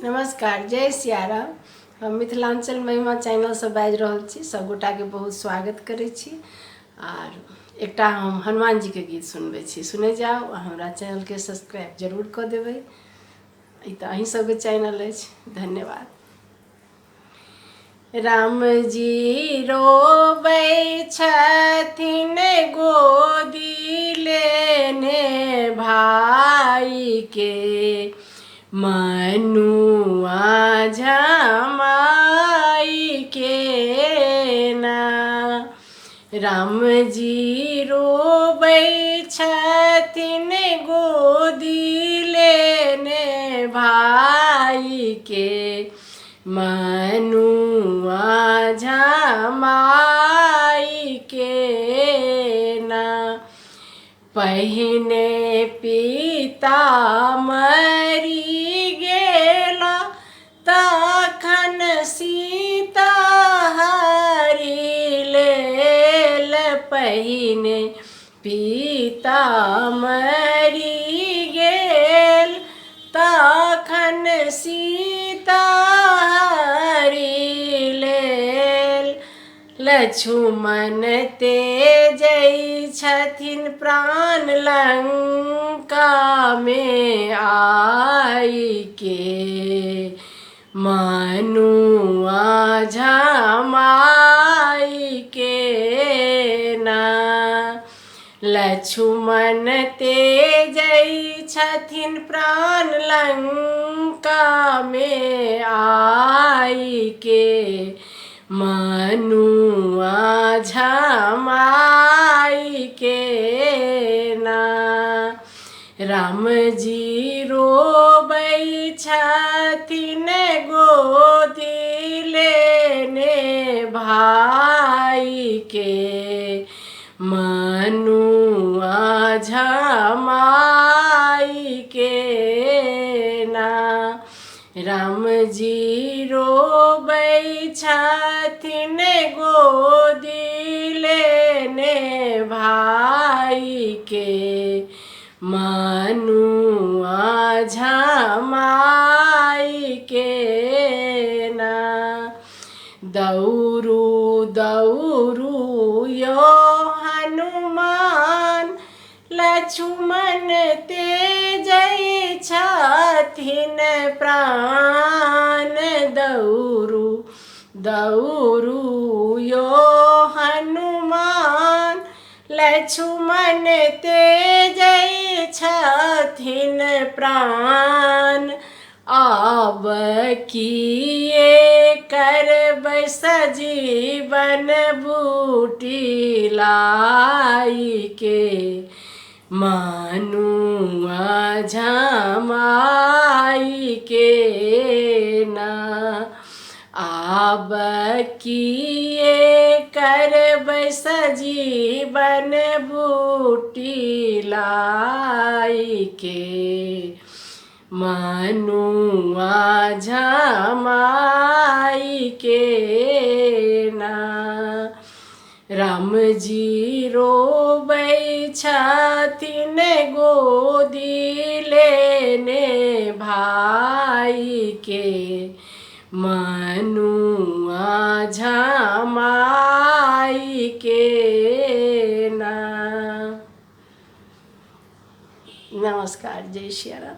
नमस्कार, जय सियाराम। हम मिथिलांचल महिमा चैनल से बाजि रहल छी। सब गोटा के बहुत स्वागत करै छी। और एकटा हम हनुमान जी के गीत सुनबै छी, सुने जाओ। हमरा चैनल के सब्सक्राइब जरूर कऽ देबै। ई तऽ अहीं सबके चैनल अछि। धन्यवाद। राम जी रोबै छथिन गोदी लेने भाई के, मनुआ झमाई के ना। राम जी रोबै छथिन गोदी लेने भाई के, मनुआ झमाई के ना। पहिने पिता मरि गेला, तखन सीता हरि लेल। पहिने पिता मरि गेल, तखन सीता हरि लेल। लक्ष्मण तेजै छथिन प्राण लंका में आई के, मनुआ झमाई के ना। लक्ष्मण तेजै छथिन प्राण लंका में आई के, मनुआ झमाई के ना। राम जी रोबै छथिन गोदी लेने भाई के, मनुआ झमाई के ना। राम जी रोबै छथिन गोदी लेने भाई के, मनुआ झमाई के ना। दौड़ू दौड़ू यो हनुमान, लक्ष्मण तेजै छथिन प्राण। दौड़ू दौड़ू यो हनुमान, लक्ष्मण तेजै छथिन प्राण। आब किए करबै सजीवन बूटी लाई के, मनुआ झमाई के ना। आब किए करबै सजीवन बूटी लाई के, मनुआ झमाई के ना। राम जी रोबै छथिन गोदी लेने भाई के, मनुआ झमाई के ना। नमस्कार, जय सियाराम।